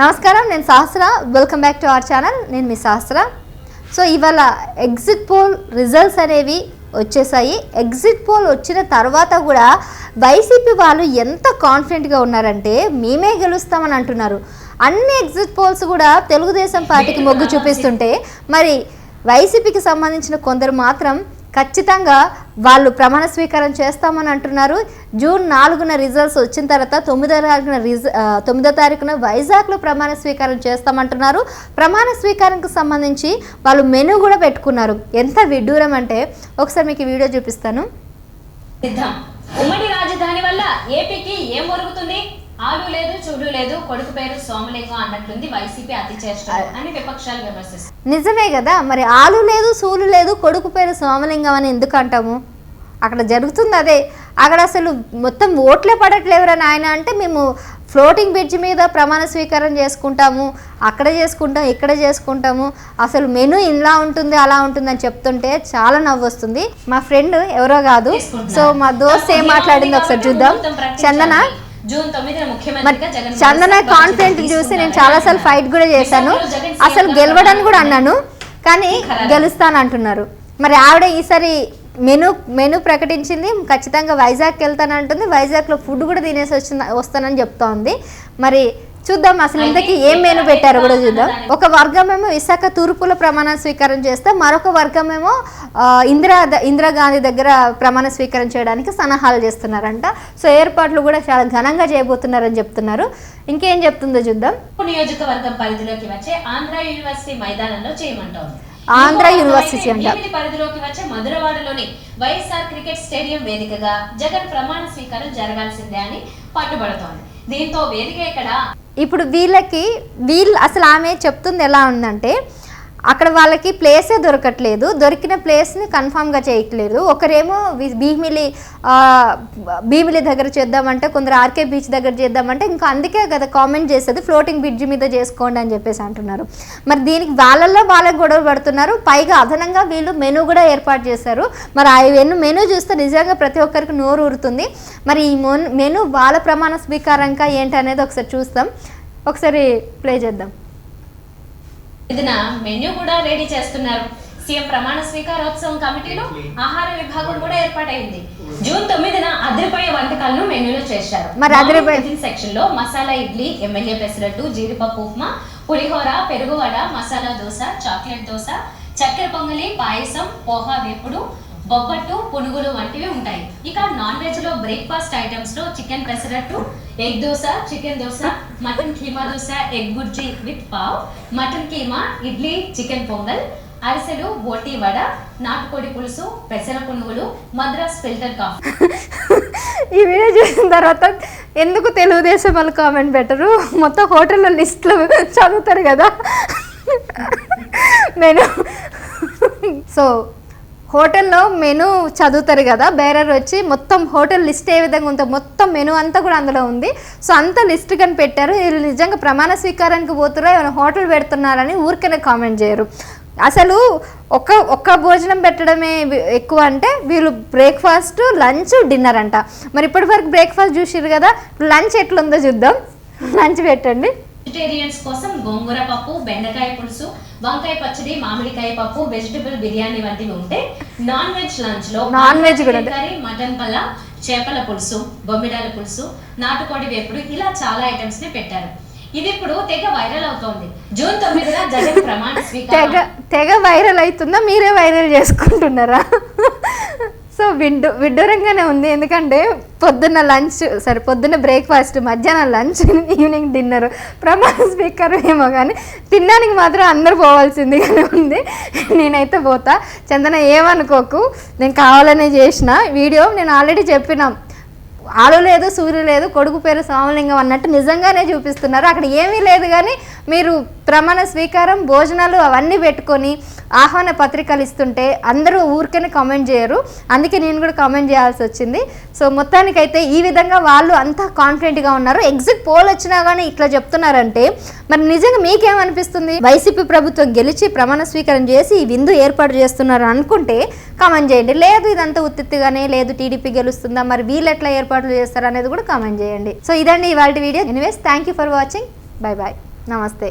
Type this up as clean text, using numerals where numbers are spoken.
నమస్కారం, నేను Sahasra. Welcome back to our channel. నేను మీ సహస్ర. సో ఇవాళ ఎగ్జిట్ పోల్ రిజల్ట్స్ అనేవి వచ్చేసాయి. ఎగ్జిట్ పోల్ వచ్చిన తర్వాత కూడా వైసీపీ వాళ్ళు ఎంత కాన్ఫిడెంట్గా ఉన్నారంటే మేమే గెలుస్తామని అంటున్నారు. అన్ని ఎగ్జిట్ పోల్స్ కూడా తెలుగుదేశం పార్టీకి మొగ్గు చూపిస్తుంటే మరి వైసీపీకి సంబంధించిన కొందరు మాత్రం ఖచ్చితంగా వాళ్ళు ప్రమాణ స్వీకారం చేస్తామని అంటున్నారు. జూన్ 4న రిజల్ట్స్ వచ్చిన తర్వాత 9వ తారీఖున వైజాగ్లో ప్రమాణ స్వీకారం చేస్తామంటున్నారు. ప్రమాణ స్వీకారంకి సంబంధించి వాళ్ళు మెనూ కూడా పెట్టుకున్నారు. ఎంత విడ్డూరం అంటే ఒకసారి మీకు వీడియో చూపిస్తాను. ఉమ్మడి రాజధాని వల్ల ఏపీకి ఏం ఒరుగుతుంది? ఆలు లేదు, చూడు లేదు, కొడుకు పేరు సోమలింగం అన్నట్లుంది వైసీపీ అతి చేష్టలు అని విపక్షాలు విమర్శిస్తారు. నిజమే కదా, మరి ఆలు లేదు, సూలు లేదు, కొడుకు పేరు సోమలింగం అని ఎందుకు అంటాము? అక్కడ జరుగుతుంది అదే. అక్కడ అసలు మొత్తం ఓట్లే పడట్లేవరా నాయన అంటే మేము ఫ్లోటింగ్ బ్రిడ్జ్ మీద ప్రమాణ స్వీకారం చేసుకుంటాము, అక్కడ చేసుకుంటాం, ఇక్కడ చేసుకుంటాము, అసలు మెనూ ఇలా ఉంటుంది అలా ఉంటుంది అని చెప్తుంటే చాలా నవ్వు వస్తుంది. మా ఫ్రెండ్ ఎవరో కాదు, సో మా దోస్త్ ఏం మాట్లాడింది ఒకసారి చూద్దాం. చందన చందన కాన్ఫిడెంట్ చూసి నేను చాలాసార్లు ఫైట్ కూడా చేశాను, అసలు గెలవడానికి కూడా అన్నాను, కానీ గెలుస్తాను అంటున్నారు. మరి ఆవిడ ఈసారి మెనూ ప్రకటించింది, ఖచ్చితంగా వైజాగ్కి వెళ్తానంటుంది. వైజాగ్లో ఫుడ్ కూడా తినేసి వస్తానని చెప్తా ఉంది. మరి చూద్దాం అసలు ఇంతకీ ఏం మెనూ పెట్టారో కూడా చూద్దాం. ఒక వర్గమేమో విశాఖ తూర్పులో ప్రమాణ స్వీకారం చేస్తే మరొక వర్గమేమో ఇందిరాగాంధీ దగ్గర ప్రమాణ స్వీకారం చేయడానికి సన్నాహాలు చేస్తున్నారంట. సో ఏర్పాట్లు కూడా చాలా ఘనంగా చేయబోతున్నారని చెప్తున్నారు. ఇంకేం చెప్తుందో చూద్దాం. నియోజకవర్గం పరిధిలోకి వచ్చే ఆంధ్ర యూనివర్సిటీ మైదానంలో చేయమంటోంది. ఆంధ్ర యూనివర్సిటీ అంట. పరిధిలోకి వచ్చే మధురవాడలోని వైఎస్ఆర్ క్రికెట్ స్టేడియం వేదికగా జగన్ ప్రమాణ స్వీకారం జరగాల్సిందే అని పట్టుబడుతోంది. దీంతో వేదిక ఇక్కడ ఇప్పుడు వీళ్ళు అసలు ఆమె చెప్తుంది ఎలా ఉందంటే అక్కడ వాళ్ళకి ప్లేసే దొరకట్లేదు, దొరికిన ప్లేస్ని కన్ఫామ్గా చేయట్లేదు. ఒకరేమో భీమిలి దగ్గర చేద్దామంటే, కొందరు ఆర్కే బీచ్ దగ్గర చేద్దామంటే, ఇంకా అందుకే కదా కామెంట్ చేసేది ఫ్లోటింగ్ బ్రిడ్జ్ మీద చేసుకోండి అని చెప్పేసి అంటున్నారు. మరి దీనికి వాళ్ళకి గొడవ పడుతున్నారు. పైగా అదనంగా వీళ్ళు మెనూ కూడా ఏర్పాటు చేశారు. మరి ఆ మెనూ చూస్తే నిజంగా ప్రతి ఒక్కరికి నోరు ఊరుతుంది. మరి ఈ మెనూ వాళ్ళ ప్రమాణ స్వీకారంగా ఏంటి అనేది ఒకసారి చూస్తాం. ఒకసారి ప్లే చేద్దాం. ఇదిన మెన్యూ కూడా రెడీ చేస్తున్నారు. సీఎం ప్రమాణ స్వీకారోత్సవం కమిటీలో ఆహార విభాగం కూడా ఏర్పాటైంది. జూన్ 9న అదిరిపోయే వంటకాలను మెన్యూలో చేశారు. మరి అదిరిపోయే సెక్షన్ లో మసాలా ఇడ్లీ, ఎమ్మెల్యే పెసరట్టు, జీడిపప్పు ఉప్మా, పులిహోర, పెరుగువడ, మసాలా దోశ, చాక్లెట్ దోశ, చక్కెర పొంగలి, పాయసం, పోహా వేపుడు, బొబ్బట్టు, పునుగులు వంటివి ఉంటాయి. ఇక నాన్ వెజ్ లో బ్రేక్ఫాస్ట్ ఐటమ్స్ లో chicken pesarattu, egg dosa, chicken dosa, mutton keema dosa, egg bhurji with pav, mutton keema, idli, chicken pongal, అరిసెలు, బోటి వడ, నాటుకోడి పులుసు, పెసర పునుగులు, మద్రాస్ ఫిల్టర్ కాఫీ. ఈ వీడియో చూసిన తర్వాత ఎందుకు తెలుగుదేశం వాళ్ళు కామెంట్ పెట్టరు? మొత్తం హోటల్లో లిస్ట్లో చదువుతారు కదా నేను. సో హోటల్లో మెనూ చదువుతారు కదా, బేరర్ వచ్చి మొత్తం హోటల్ లిస్ట్ ఏ విధంగా ఉందో మొత్తం మెనూ అంతా కూడా అందులో ఉంది. సో అంత లిస్ట్ కానీ పెట్టారు. వీళ్ళు నిజంగా ప్రమాణ స్వీకారానికి పోతున్నా ఏమైనా హోటల్ పెడుతున్నారని ఊరికనే కామెంట్ చేయరు. అసలు ఒక్క భోజనం పెట్టడమే ఎక్కువ అంటే వీళ్ళు బ్రేక్ఫాస్ట్, లంచ్, డిన్నర్ అంట. మరి ఇప్పటి వరకు బ్రేక్ఫాస్ట్ చూసిరు కదా, లంచ్ ఎట్లుందో చూద్దాం. లంచ్ పెట్టండి. వెజిటేరియన్స్ కోసం గోంగూర పప్పు, బెండకాయ పులుసు, వంకాయ పచ్చడి, మామిడికాయ పప్పు, వెజిటబుల్ బిర్యానీ వంటివి ఉంటే నాన్ వెజ్ లంచ్ లో నాన్ వెజ్ కూడా మటన్ పల్ల, చేపల పులుసు, బొమ్మిడాల పులుసు, నాటుకోడి వేపుడు, ఇలా చాలా ఐటమ్స్ ని పెట్టారు. ఇది ఇప్పుడు తెగ వైరల్ అవుతోంది. జూన్ 9న జగన్ ప్రమాణ స్వీకారం తెగ వైరల్ అవుతుందా, మీరే వైరల్ చేసుకుంటున్నారా? సో విడ్డూరంగానే ఉంది. ఎందుకంటే పొద్దున్న బ్రేక్ఫాస్ట్, మధ్యాహ్నం లంచ్, ఈవినింగ్ డిన్నర్, ప్రమాణ స్వీకారం ఏమో కానీ తినడానికి మాత్రం అందరు పోవాల్సిందిగానే ఉంది. నేనైతే పోతా. చందన ఏమనుకోకు, నేను కావాలనే చేసిన వీడియో. నేను ఆల్రెడీ చెప్పినా ఆలు లేదు, సూర్యు లేదు, కొడుకు పేరు సోమలింగం అన్నట్టు నిజంగానే చూపిస్తున్నారు. అక్కడ ఏమీ లేదు, కానీ మీరు ప్రమాణ స్వీకారం, భోజనాలు అవన్నీ పెట్టుకొని ఆహ్వాన పత్రికలు ఇస్తుంటే అందరూ ఊరికనే కామెంట్ చేయరు. అందుకే నేను కూడా కామెంట్ చేయాల్సి వచ్చింది. సో మొత్తానికైతే ఈ విధంగా వాళ్ళు అంతా కాన్ఫిడెంట్గా ఉన్నారు. ఎగ్జిట్ పోల్ వచ్చినా కానీ ఇట్లా చెప్తున్నారంటే మరి నిజంగా మీకేమనిపిస్తుంది? వైసీపీ ప్రభుత్వం గెలిచి ప్రమాణ స్వీకారం చేసి ఈ విందు ఏర్పాటు చేస్తున్నారు అనుకుంటే కామెంట్ చేయండి. లేదు ఇదంతా ఉత్తిగానే, లేదు టీడీపీ గెలుస్తుందా, మరి వీళ్ళు ఎట్లా ఏర్పాట్లు చేస్తారు అనేది కూడా కామెంట్ చేయండి. సో ఇదండి ఇవాళ వీడియో. Anyways, thank you for watching. Bye bye. నమస్తే.